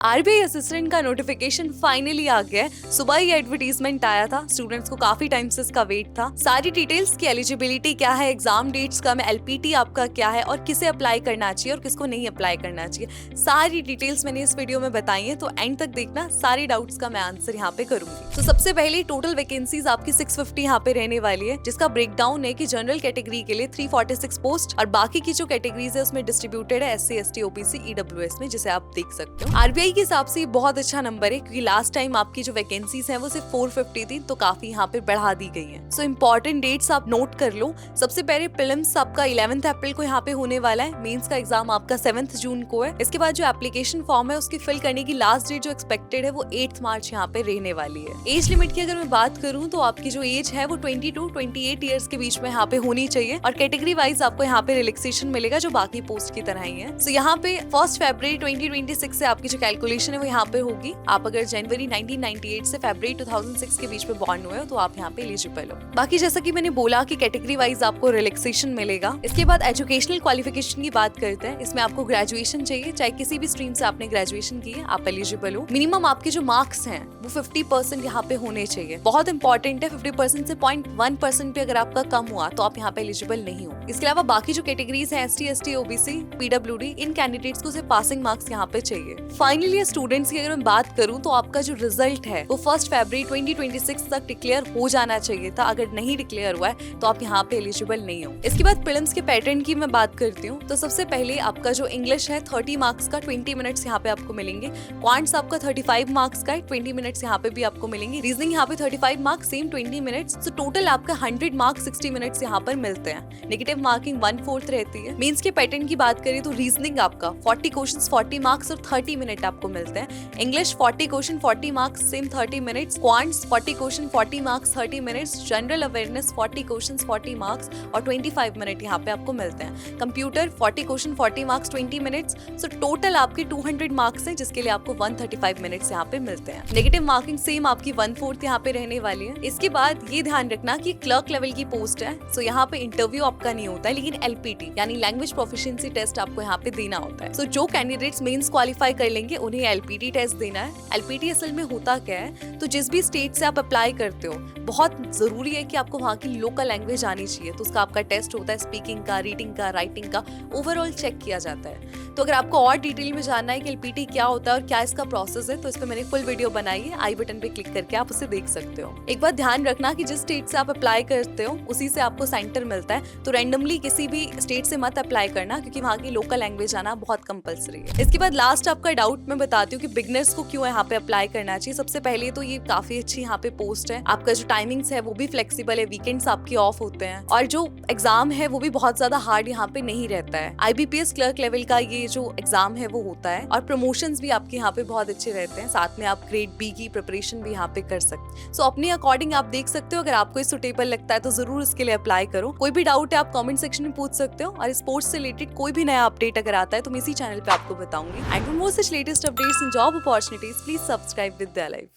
RBI assistant का notification finally आ गया है। सुबह ही एडवर्टीजमेंट आया था। स्टूडेंट्स को काफी टाइम से इसका वेट था। सारी डिटेल्स की एलिजिबिलिटी क्या है, एग्जाम डेट्स का, एलपीटी आपका क्या है और किसे अप्लाई करना चाहिए और किसको नहीं अप्लाई करना चाहिए, सारी डिटेल्स मैंने इस वीडियो में बताई है। तो एंड तक देखना, सारी डाउट्स का मैं आंसर यहाँ पे करूंगी। तो सबसे पहले टोटल वैकेंसीज आपकी 650 यहाँ पे रहने वाली है, जिसका ब्रेकडाउन है कि जनरल कैटेगरी के लिए 346 पोस्ट और बाकी की जो कैटेगरीज है उसमें डिस्ट्रीब्यूटेड है SC ST OBC EWS में, जिसे आप देख सकते हो। आरबीआई के हिसाब से बहुत अच्छा नंबर है, क्योंकि लास्ट टाइम आपकी जो वैकेंसीज हैं वो सिर्फ 450 थी, तो काफी यहाँ पे बढ़ा दी गई हैं। सो इंपॉर्टेंट डेट्स आप नोट कर लो। सबसे पहले प्रीलिम्स आपका 11 अप्रैल को यहाँ पे होने वाला है। मेंस का एग्जाम आपका 7 जून को है। इसके बाद जो एप्लीकेशन फॉर्म है उसकी फिल करने की लास्ट डेट जो एक्सपेक्टेड है वो 8 मार्च यहाँ पे रहने वाली है। एज लिमिट की अगर मैं बात करूँ तो आपकी जो एज है वो 22 to 28 ईयर्स के बीच में यहाँ पे होनी चाहिए और कैटेगरी वाइज आपको यहाँ पे रिलैक्सेशन मिलेगा जो बाकी पोस्ट की तरह ही है। सो यहाँ पे 1 फरवरी 2026 से आपकी जो कैलकुलेशन है वो यहाँ पे होगी। आप अगर जनवरी 1998 से फरवरी 2006 के बीच में बॉर्न हुए हो तो आप यहाँ पे एलिजिबल हो। बाकी जैसा कि मैंने बोला कि कैटेगरी वाइज आपको रिलैक्सेशन मिलेगा। इसके बाद एजुकेशनल क्वालिफिकेशन की बात करते हैं। इसमें आपको ग्रेजुएशन चाहिए, चाहे किसी भी स्ट्रीम से आपने ग्रेजुएशन की है, आप एलिजिबल हो। मिनिमम आपके जो मार्क्स हैं वो 50% यहाँ पे होने चाहिए। बहुत इंपॉर्टेंट है, 50% से 0.1% भी अगर आपका कम हुआ तो आप यहाँ पे एलिजिबल नहीं हो। इसके अलावा बाकी जो कैटेगरीज है ST ST OBC PWD, इन कैंडिडेट्स को सिर्फ पासिंग मार्क्स यहाँ पे चाहिए। फाइनली स्टूडेंट्स की अगर मैं बात करूं तो आपका जो रिजल्ट है वो 1 फरवरी 2026 तक डिक्लेयर हो जाना चाहिए था। अगर नहीं डिक्लेयर हुआ है तो आप यहाँ पे एलिजिबल नहीं हो। इसके बाद प्रीलिम्स के पैटर्न की मैं बात करती हूँ तो सबसे पहले आपका जो इंग्लिश है 30 मार्क्स का 20 मिनट्स यहाँ पे आपको मिलेंगे। क्वांट्स आपका 35 मार्क्स का है, 20 मिनट्स यहाँ पे भी आपको मिलेंगे। रीजनिंग यहाँ पे 35 मार्क्स, सेम 20 मिनट्स। तो टोटल आपका 100 मार्क्स 60 मिनट्स यहाँ पर मिलते हैं। नेगेटिव मार्किंग 1/4 रहती है। मेंस के पैटर्न की बात करें तो रीजनिंग आपका 40 क्वेश्चंस 40 मार्क्स और 30 मिनट आपको मिलते हैं। English 40 question 40 marks, same 30 minutes. Quants 40 question 40 marks 30 minutes. General awareness 40 question 40 marks और 25 मिनट यहाँ पे आपको मिलते हैं। Computer 40 question 40 marks 20 minutes. So total आपके 200 मार्क्स हैं, जिसके लिए आपको 135 मिनट्स यहाँ पे मिलते हैं। नेगेटिव मार्किंग सेम आपकी 1/4 यहाँ पे रहने वाली है। इसके बाद ये ध्यान रखना कि क्लर्क लेवल की पोस्ट है, सो यहाँ पे इंटरव्यू आपका नहीं होता है, लेकिन LPT यानी लैंग्वेज प्रोफिशिएंसी टेस्ट आपको यहाँ पे देना होता है। सो जो कैंडिडेट्स मेंस क्वालिफाई कर लेंगे उन्हें LPT टेस्ट देना है। LPT असल में होता क्या है, तो जिस भी स्टेट से आप अप्लाई करते हो बहुत जरूरी है कि आपको वहाँ की लोकल लैंग्वेज आनी चाहिए। तो उसका आपका टेस्ट होता है, स्पीकिंग का, रीडिंग का, राइटिंग का, ओवरऑल चेक किया जाता है। तो अगर आपको और डिटेल में जानना है कि LPT क्या होता है और क्या इसका प्रोसेस है, तो इस पर मैंने फुल वीडियो बनाई है, आई बटन पे क्लिक करके आप उसे देख सकते हो। एक बात ध्यान रखना कि जिस स्टेट से आप अप्लाई करते हो उसी से आपको सेंटर मिलता है। तो रैंडमली किसी भी स्टेट से मत अप्लाई करना, क्योंकि वहाँ की लोकल लैंग्वेज आना बहुत कंपलसरी है। इसके बाद लास्ट आपका डाउट मैं बताती हूँ कि बिगनर्स को क्यों यहाँ पे अप्लाई करना चाहिए। सबसे पहले तो ये काफी अच्छी यहाँ पे पोस्ट है। आपका जो टाइमिंग्स है वो भी फ्लेक्सिबल है, वीकेंड्स आपके ऑफ होते हैं और जो एग्जाम है वो भी बहुत ज्यादा हार्ड यहाँ पे नहीं रहता है। IBPS क्लर्क लेवल का ये जो एग्जाम है वो होता है और प्रमोशंस भी आपके यहाँ पे बहुत अच्छे रहते हैं। साथ में आप ग्रेड B की प्रिपरेशन भी यहाँ पे कर सकते हैं। सो अपने अकॉर्डिंग आप देख सकते हो। अगर आपको ये सुटेबल लगता है तो जरूर इसके लिए अप्लाई करो। कोई भी डाउट है आप कमेंट सेक्शन में पूछ सकते हो और स्पोर्ट्स से रिलेटेड कोई भी नया अपडेट अगर आता है तो मैं इसी चैनल पे आपको बताऊंगी। And for more such latest updates in job opportunities, please subscribe with the life.